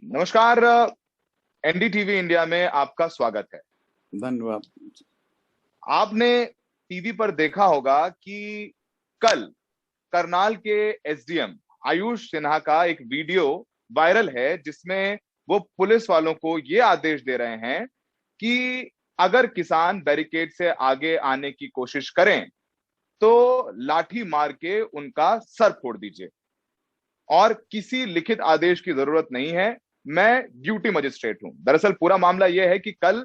नमस्कार। NDTV India में आपका स्वागत है। धन्यवाद। आपने टीवी पर देखा होगा कि कल करनाल के एसडीएम आयुष सिन्हा का एक वीडियो वायरल है, जिसमें वो पुलिस वालों को ये आदेश दे रहे हैं कि अगर किसान बैरिकेड से आगे आने की कोशिश करें तो लाठी मार के उनका सर फोड़ दीजिए और किसी लिखित आदेश की जरूरत नहीं है, मैं ड्यूटी मजिस्ट्रेट हूं। दरअसल पूरा मामला यह है कि कल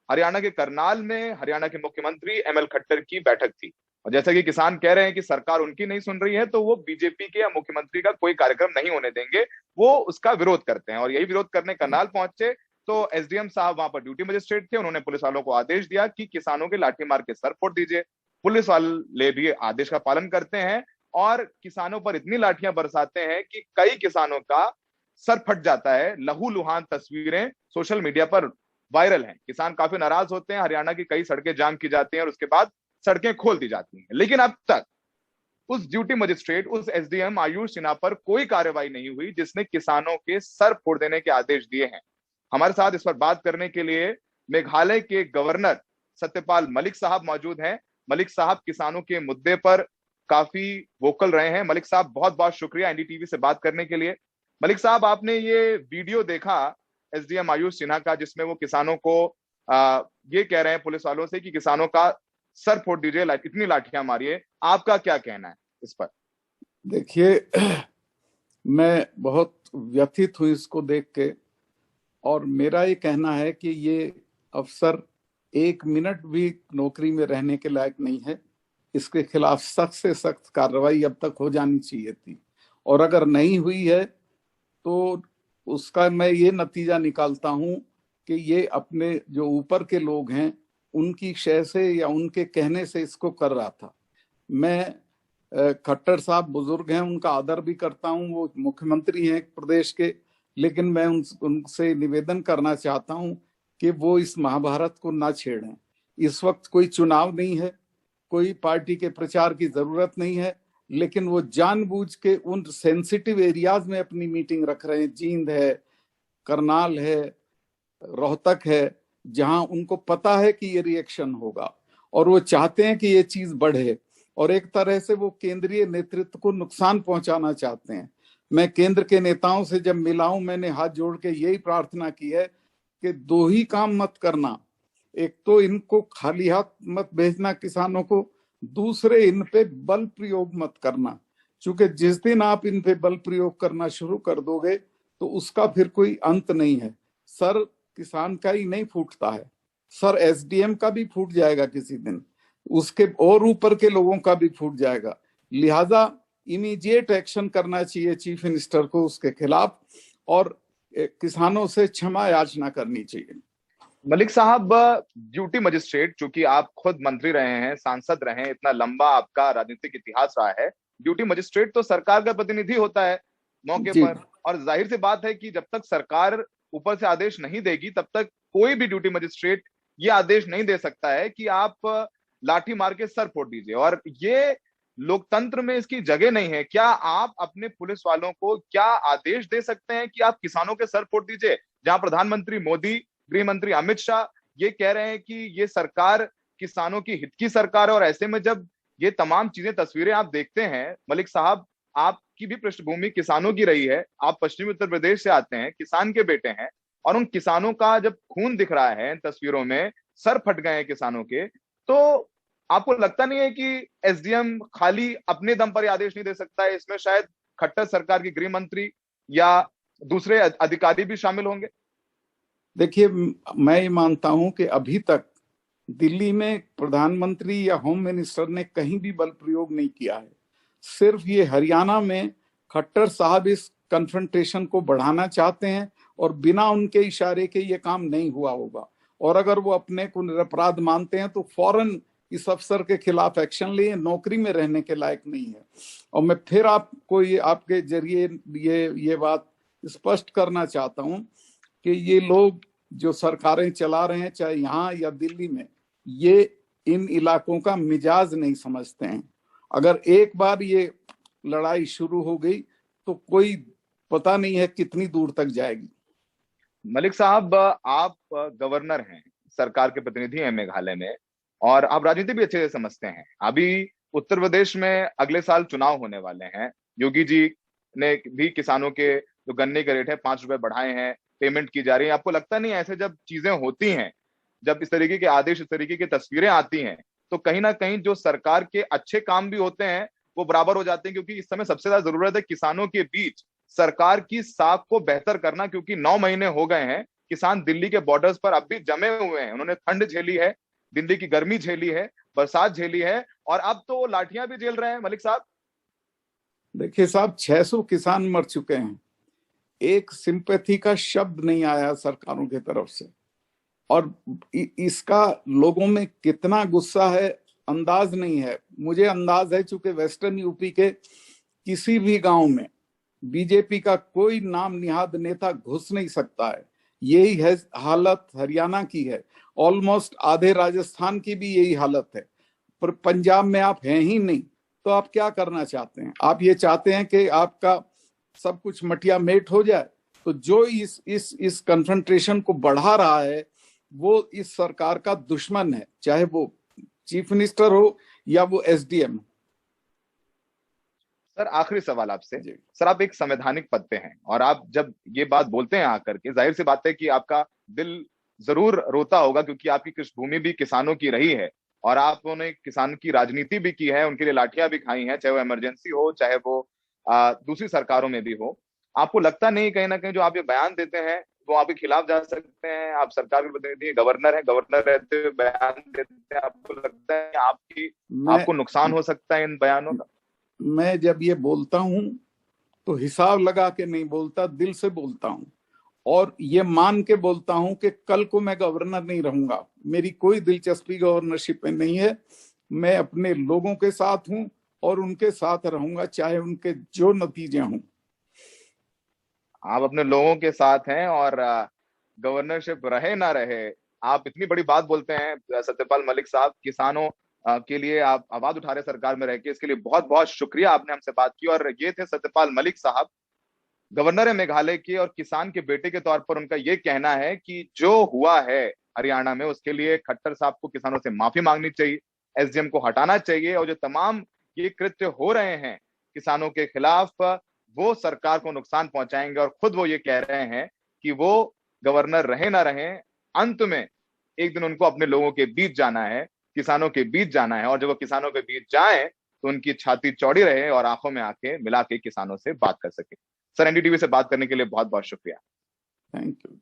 हरियाणा के करनाल में हरियाणा के मुख्यमंत्री एमएल खट्टर की बैठक थी और जैसा कि किसान कह रहे हैं कि सरकार उनकी नहीं सुन रही है, तो वो बीजेपी के या मुख्यमंत्री का कोई कार्यक्रम नहीं होने देंगे, वो उसका विरोध करते हैं। और यही विरोध करने करनाल पहुंचे तो एसडीएम साहब वहां पर ड्यूटी मजिस्ट्रेट थे, उन्होंने पुलिस वालों को आदेश दिया कि किसानों के लाठी मार के सर फोड़ दीजिए। पुलिस वाले भी आदेश का पालन करते हैं और किसानों पर इतनी लाठियां बरसाते हैं कि कई किसानों का सर फट जाता है। लहूलुहान तस्वीरें सोशल मीडिया पर वायरल हैं। किसान काफी नाराज होते हैं, हरियाणा की कई सड़कें जाम की जाती हैं और उसके बाद सड़कें खोल दी जाती हैं, लेकिन अब तक उस ड्यूटी मजिस्ट्रेट, उस एसडीएम आयुष सिन्हा पर कोई कार्रवाई नहीं हुई जिसने किसानों के सर फोड़ देने के आदेश दिए हैं। हमारे साथ इस पर बात करने के लिए मेघालय के गवर्नर सत्यपाल मलिक साहब मौजूद हैं। मलिक साहब किसानों के मुद्दे पर काफी वोकल रहे हैं। मलिक साहब, बहुत बहुत शुक्रिया एनडीटीवी से बात करने के लिए। मलिक साहब, आपने ये वीडियो देखा एसडीएम आयुष सिन्हा का, जिसमें वो किसानों को ये कह रहे हैं पुलिस वालों से कि किसानों का सर फोड़ दीजिए, इतनी लाठियां मारिए, आपका क्या कहना है इस पर? देखिए, मैं बहुत व्यथित हूं इसको देख के और मेरा ये कहना है कि ये अफसर 1 मिनट भी नौकरी में रहने के लायक नहीं है। इसके खिलाफ सख्त से सख्त कार्रवाई अब तक हो जानी चाहिए थी और अगर नहीं हुई है तो उसका मैं ये नतीजा निकालता हूं कि ये अपने जो ऊपर के लोग हैं उनकी शय से या उनके कहने से इसको कर रहा था। मैं खट्टर साहब बुजुर्ग हैं, उनका आदर भी करता हूं, वो मुख्यमंत्री हैं प्रदेश के, लेकिन मैं उनसे निवेदन करना चाहता हूं कि वो इस महाभारत को ना छेड़ें। इस वक्त कोई चुनाव नहीं है, कोई पार्टी के प्रचार की जरूरत नहीं है, लेकिन वो जानबूझ के उन सेंसिटिव एरियाज में अपनी मीटिंग रख रहे हैं। जींद है, करनाल है, रोहतक है, जहां उनको पता है कि ये रिएक्शन होगा और वो चाहते हैं कि ये चीज बढ़े और एक तरह से वो केंद्रीय नेतृत्व को नुकसान पहुंचाना चाहते हैं। मैं केंद्र के नेताओं से जब मिला हूं, मैंने हाथ जोड़ के यही प्रार्थना की है कि 2 ही काम मत करना। एक तो इनको खाली हाथ मत भेजना किसानों को, दूसरे इन पे बल प्रयोग मत करना, क्योंकि जिस दिन आप इन पे बल प्रयोग करना शुरू कर दोगे तो उसका फिर कोई अंत नहीं है। सर किसान का ही नहीं फूटता है, सर एसडीएम का भी फूट जाएगा किसी दिन, उसके और ऊपर के लोगों का भी फूट जाएगा। लिहाजा इमीडिएट एक्शन करना चाहिए चीफ मिनिस्टर को उसके खिलाफ और किसानों से क्षमा याचना करनी चाहिए। मलिक साहब, ड्यूटी मजिस्ट्रेट, चूंकि आप खुद मंत्री रहे हैं, सांसद रहे हैं, इतना लंबा आपका राजनीतिक इतिहास रहा है, ड्यूटी मजिस्ट्रेट तो सरकार का प्रतिनिधि होता है मौके पर, और जाहिर सी बात है कि जब तक सरकार ऊपर से आदेश नहीं देगी तब तक कोई भी ड्यूटी मजिस्ट्रेट ये आदेश नहीं दे सकता है कि आप लाठी मार के सर फोड़ दीजिए, और ये लोकतंत्र में इसकी जगह नहीं है। क्या आप अपने पुलिस वालों को क्या आदेश दे सकते हैं कि आप किसानों के सर फोड़ दीजिए, जहां प्रधानमंत्री मोदी, गृह मंत्री अमित शाह ये कह रहे हैं कि ये सरकार किसानों की हित की सरकार है? और ऐसे में जब ये तमाम चीजें, तस्वीरें आप देखते हैं, मलिक साहब, आपकी भी पृष्ठभूमि किसानों की रही है, आप पश्चिमी उत्तर प्रदेश से आते हैं, किसान के बेटे हैं, और उन किसानों का जब खून दिख रहा है तस्वीरों में, सर फट गए हैं किसानों के, तो आपको लगता नहीं है कि एसडीएम खाली अपने दम पर आदेश नहीं दे सकता है? इसमें शायद खट्टर सरकार के गृह मंत्री या दूसरे अधिकारी भी शामिल होंगे। देखिए, मैं ये मानता हूं कि अभी तक दिल्ली में प्रधानमंत्री या होम मिनिस्टर ने कहीं भी बल प्रयोग नहीं किया है। सिर्फ ये हरियाणा में खट्टर साहब इस कन्फ्रंटेशन को बढ़ाना चाहते हैं और बिना उनके इशारे के ये काम नहीं हुआ होगा, और अगर वो अपने को निरपराध मानते हैं तो फौरन इस अफसर के खिलाफ एक्शन लिए, नौकरी में रहने के लायक नहीं है। और मैं फिर आपको ये आपके जरिए ये बात स्पष्ट करना चाहता हूं कि ये लोग जो सरकारें चला रहे हैं, चाहे यहाँ या दिल्ली में, ये इन इलाकों का मिजाज नहीं समझते हैं। अगर एक बार ये लड़ाई शुरू हो गई तो कोई पता नहीं है कितनी दूर तक जाएगी। मलिक साहब, आप गवर्नर हैं, सरकार के प्रतिनिधि हैं मेघालय में, और आप राजनीति भी अच्छे से समझते हैं। अभी उत्तर प्रदेश में अगले साल चुनाव होने वाले हैं। योगी जी ने भी किसानों के जो गन्ने के रेट है 5 रुपए बढ़ाए हैं, पेमेंट की जा रही है। आपको लगता नहीं ऐसे जब चीजें होती हैं, जब इस तरीके के आदेश, इस तरीके की तस्वीरें आती हैं, तो कहीं ना कहीं जो सरकार के अच्छे काम भी होते हैं वो बराबर हो जाते हैं? क्योंकि इस समय सबसे ज्यादा जरूरत है किसानों के बीच सरकार की साख को बेहतर करना, क्योंकि 9 महीने हो गए हैं, किसान दिल्ली के बॉर्डर्स पर अब भी जमे हुए हैं। उन्होंने ठंड झेली है, दिल्ली की गर्मी झेली है, बरसात झेली है, और अब तो वो लाठियां भी झेल रहे हैं मलिक साहब। देखिए साहब, 600 किसान मर चुके हैं, एक सिंपैथी का शब्द नहीं आया सरकारों की तरफ से। और इसका लोगों में कितना गुस्सा है अंदाज नहीं है। मुझे अंदाज है, चूंकि वेस्टर्न यूपी के किसी भी गांव में बीजेपी का कोई नाम निहाद नेता घुस नहीं सकता है। यही है हालत हरियाणा की है, ऑलमोस्ट आधे राजस्थान की भी यही हालत है। पर पंजाब में आप हैं ही नहीं, तो आप क्या करना चाहते हैं? आप ये चाहते हैं कि आपका सब कुछ मटिया मेट हो जाए। तो जो इस कन्फ्रंट्रेशन को बढ़ा रहा है वो इस सरकार का दुश्मन है, चाहे वो चीफ मिनिस्टर हो या वो एसडीएम। सर, आखिरी सवाल आपसे। सर, आप एक संवैधानिक पद पे हैं, और आप जब ये बात बोलते हैं आकर के, जाहिर सी बात है कि आपका दिल जरूर रोता होगा, क्योंकि आपकी कृषि भी किसानों की रही है, और आपने किसान की राजनीति भी की है, उनके लिए लाठियां भी खाई हैं, चाहे वो इमरजेंसी हो, चाहे वो दूसरी सरकारों में भी हो। आपको लगता नहीं कहीं ना कहीं जो आप ये बयान देते हैं वो आपके खिलाफ जा सकते हैं? आप सरकार के प्रतिनिधि, गवर्नर है, गवर्नर रहते हुए बयान देते हैं, आपको लगता है कि आपको नुकसान हो सकता है इन बयानों का? मैं जब ये बोलता हूं तो हिसाब लगा के नहीं बोलता, दिल से बोलता हूं, और ये मान के बोलता हूं कि कल को मैं गवर्नर नहीं रहूंगा। मेरी कोई दिलचस्पी गवर्नरशिप में नहीं है। मैं अपने लोगों के साथ हूं और उनके साथ रहूंगा, चाहे उनके जो नतीजे हों। आप अपने लोगों के साथ हैं, और गवर्नरशिप रहे ना रहे, आप इतनी बड़ी बात बोलते हैं सत्यपाल मलिक साहब। किसानों के लिए आप आवाज उठा रहे सरकार में रह के, इसके लिए बहुत बहुत शुक्रिया, आपने हमसे बात की। और ये थे सत्यपाल मलिक साहब, गवर्नर है मेघालय के, और किसान के बेटे के तौर पर उनका ये कहना है कि जो हुआ है हरियाणा में, उसके लिए खट्टर साहब को किसानों से माफी मांगनी चाहिए, एसडीएम को हटाना चाहिए, और जो तमाम ये कृत्य हो रहे हैं किसानों के खिलाफ, वो सरकार को नुकसान पहुंचाएंगे। और खुद वो ये कह रहे हैं कि वो गवर्नर रहे ना रहे, अंत में एक दिन उनको अपने लोगों के बीच जाना है, किसानों के बीच जाना है, और जब वो किसानों के बीच जाए तो उनकी छाती चौड़ी रहे और आंखों में आंखें मिला के किसानों से बात कर सके। सर, एनडीटीवी से बात करने के लिए बहुत बहुत शुक्रिया। Thank you.